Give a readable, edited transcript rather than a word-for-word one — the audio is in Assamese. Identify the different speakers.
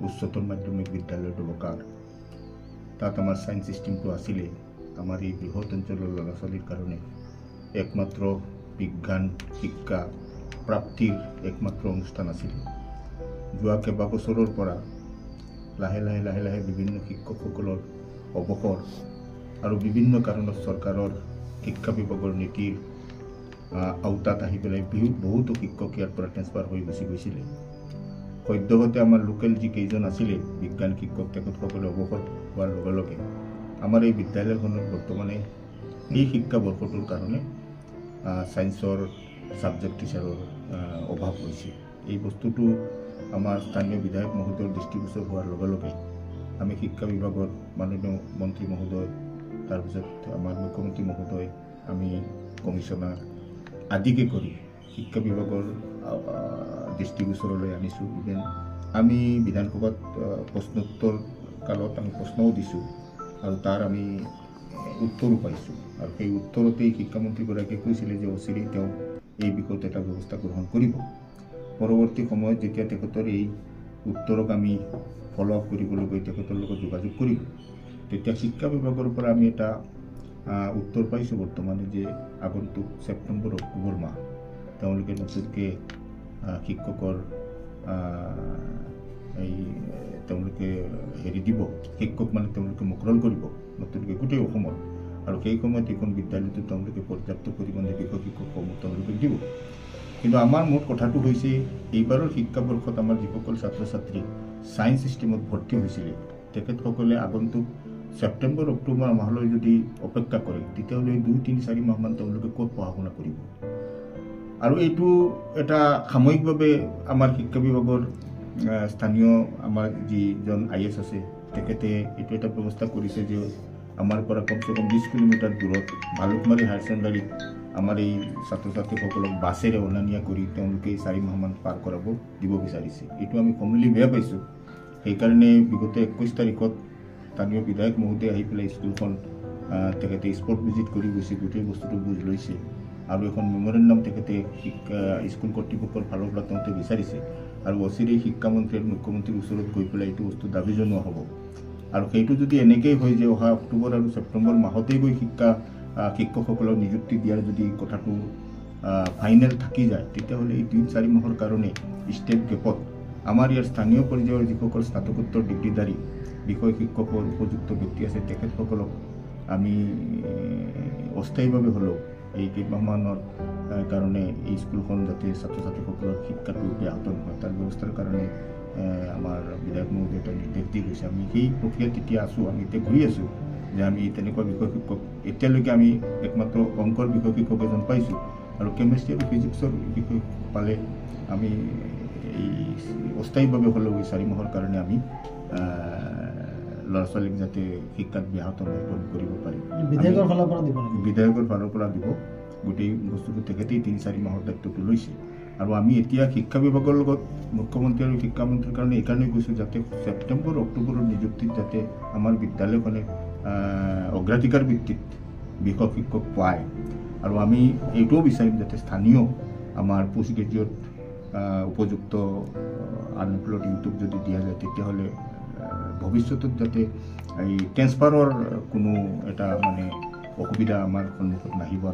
Speaker 1: উচ্চতৰ মাধ্যমিক বিদ্যালয় দৰকাৰ তাত আমাৰ সায়েন্স সিস্টেমটো আছিলে আমাৰ এই বৃহৎ অঞ্চলৰ ল'ৰা ছোৱালীৰ কাৰণে একমাত্ৰ বিজ্ঞান শিক্ষা প্ৰাপ্তিৰ একমাত্ৰ অনুষ্ঠান আছিল যোৱা কেইবা বছৰৰ পৰা লাহে লাহে বিভিন্ন শিক্ষকসকলৰ অৱসৰ আৰু বিভিন্ন কাৰণত চৰকাৰৰ শিক্ষা বিভাগৰ নীতিৰ আওতাত আহি পেলাই বহুতো শিক্ষক ইয়াৰ পৰা ট্ৰেন্সফাৰ হৈ গুচি গৈছিলে সদ্যহতে আমাৰ লোকেল যি কেইজন আছিলে বিজ্ঞান শিক্ষক তেখেতসকলে অৱসৰ হোৱাৰ লগে লগে আমাৰ এই বিদ্যালয়খনত বৰ্তমানে এই শিক্ষা বৰ্ষটোৰ কাৰণে সায়েন্সৰ সাবজেক্ট টিচাৰৰ অভাৱ হৈছে এই বস্তুটো আমাৰ স্থানীয় বিধায়ক মহোদয়ৰ দৃষ্টিগোচৰ হোৱাৰ লগে লগে আমি শিক্ষা বিভাগৰ মাননীয় মন্ত্ৰী মহোদয় তাৰপিছত আমাৰ মুখ্যমন্ত্ৰী মহোদয় আমি কমিশনাৰ আদিকে কৰি শিক্ষা বিভাগৰ দৃষ্টিগোচৰলৈ আনিছোঁ ইভেন আমি বিধানসভাত প্ৰশ্নোত্তৰ কালত আমি প্ৰশ্নও দিছোঁ আৰু তাৰ আমি উত্তৰো পাইছোঁ আৰু সেই উত্তৰতেই শিক্ষামন্ত্ৰীগৰাকীয়ে কৈছিলে যে অচিৰেই তেওঁ এই বিষয়ত এটা ব্যৱস্থা গ্ৰহণ কৰিব পৰৱৰ্তী সময়ত যেতিয়া তেখেতৰ এই উত্তৰক আমি ফলো আপ কৰিবলৈ গৈ তেখেতৰ লগত যোগাযোগ কৰিলোঁ তেতিয়া শিক্ষা বিভাগৰ পৰা আমি এটা উত্তৰ পাইছোঁ বৰ্তমানে যে আগন্তুক ছেপ্টেম্বৰ অক্টোবৰ মাহ তেওঁলোকে নতুনকৈ শিক্ষকৰ এই তেওঁলোকে হেৰি দিব শিক্ষক মানে তেওঁলোকে মুকৰল কৰিব নতুনকৈ গোটেই অসমত আৰু সেই সময়ত এইখন বিদ্যালয়টো তেওঁলোকে পৰ্যাপ্ত পৰিমাণে শিক্ষকসমূহ তেওঁলোকে দিব কিন্তু আমাৰ মূল কথাটো হৈছে এইবাৰৰ শিক্ষাবৰ্ষত আমাৰ যিসকল ছাত্ৰ ছাত্ৰী সায়েন্স সিস্টেমত ভৰ্তি হৈছিলে তেখেতসকলে আগন্তুক ছেপ্টেম্বৰ অক্টোবৰ মাহলৈ যদি অপেক্ষা কৰে তেতিয়াহ'লে 2-3-4 মাহমান তেওঁলোকে ক'ত পঢ়া শুনা কৰিব আৰু এইটো এটা সাময়িকভাৱে আমাৰ শিক্ষা বিভাগৰ স্থানীয় আমাৰ যিজন IS আছে তেখেতে এইটো এটা ব্যৱস্থা কৰিছে যে আমাৰ পৰা কমচে কম 20 কিলোমিটাৰ দূৰত ভালুকমাৰী হায়াৰ ছেকেণ্ডাৰীত আমাৰ এই ছাত্ৰ ছাত্ৰীসকলক বাছেৰে অনা নিয়া কৰি তেওঁলোকে 4 মাহমান পাৰ কৰাব দিব বিচাৰিছে এইটো আমি কমলি বেয়া পাইছোঁ সেইকাৰণে বিগত 21 তাৰিখত স্থানীয় বিধায়ক মহোদয় আহি পেলাই স্কুলখন তেখেতে স্পট ভিজিট কৰি গৈছে গোটেই বস্তুটো বুজ লৈছে আৰু এখন মেমৰেণ্ডাম তেখেতে স্কুল কৰ্তৃপক্ষৰ ফালৰ পৰা তেওঁতে বিচাৰিছে আৰু অচিৰেই শিক্ষামন্ত্ৰী আৰু মুখ্যমন্ত্ৰীৰ ওচৰত গৈ পেলাই এইটো বস্তু দাবী জনোৱা হ'ব আৰু সেইটো যদি এনেকেই হয় যে অহা অক্টোবৰ আৰু ছেপ্টেম্বৰ মাহতেই গৈ শিক্ষকসকলক নিযুক্তি দিয়াৰ যদি কথাটো ফাইনেল থাকি যায় তেতিয়াহ'লে এই 3-4 মাহৰ কাৰণে ষ্টেপ গেপত আমাৰ ইয়াৰ স্থানীয় পৰ্যায়ৰ যিসকল স্নাতকোত্তৰ ডিগ্ৰীধাৰী বিষয় শিক্ষকৰ উপযুক্ত ব্যক্তি আছে তেখেতসকলক আমি অস্থায়ীভাৱে হ'লেও এই কেইমাহমানৰ কাৰণে এই স্কুলখন যাতে ছাত্ৰ ছাত্ৰীসকলৰ শিক্ষাটো ব্যাহত নহয় তাৰ ব্যৱস্থাৰ কাৰণে আমাৰ বিধায়ক মহোদয়ে এটা নিৰ্দেশ দি গৈছে আমি সেই প্ৰক্ৰিয়াত এতিয়া আছোঁ আমি এতিয়া ঘূৰি আছোঁ যে আমি তেনেকুৱা বিষয় শিক্ষক এতিয়ালৈকে আমি একমাত্ৰ অংকৰ বিষয় শিক্ষক এজন পাইছোঁ আৰু কেমেষ্ট্ৰি আৰু ফিজিক্সৰ বিষয় পালে আমি এই অস্থায়ীভাৱে হ'লেও 4 মাহৰ কাৰণে আমি ল'ৰা ছোৱালীক যাতে শিক্ষাত ব্যাহত নহয় কৰিব পাৰিম বিধায়কৰ ফালৰ পৰা দিব গোটেই বস্তুটো তেখেতেই 3-4 মাহৰ দায়িত্বটো লৈছে আৰু আমি এতিয়া শিক্ষা বিভাগৰ লগত মুখ্যমন্ত্ৰী আৰু শিক্ষামন্ত্ৰীৰ কাৰণে এইকাৰণেই কৈছোঁ যাতে ছেপ্টেম্বৰ অক্টোবৰৰ নিযুক্তিত যাতে আমাৰ বিদ্যালয়খনে অগ্ৰাধিকাৰ ভিত্তিত বিষয় শিক্ষক পায় আৰু আমি এইটোও বিচাৰিম যাতে স্থানীয় আমাৰ পোষ্ট গ্ৰেজুৱেট উপযুক্ত আনএমপ্লয়ড ইউথক যদি দিয়া যায় তেতিয়াহ'লে ভৱিষ্যতত যাতে এই ট্ৰেন্সফাৰৰ কোনো এটা মানে অসুবিধা আমাৰ সন্মুখত নাহিব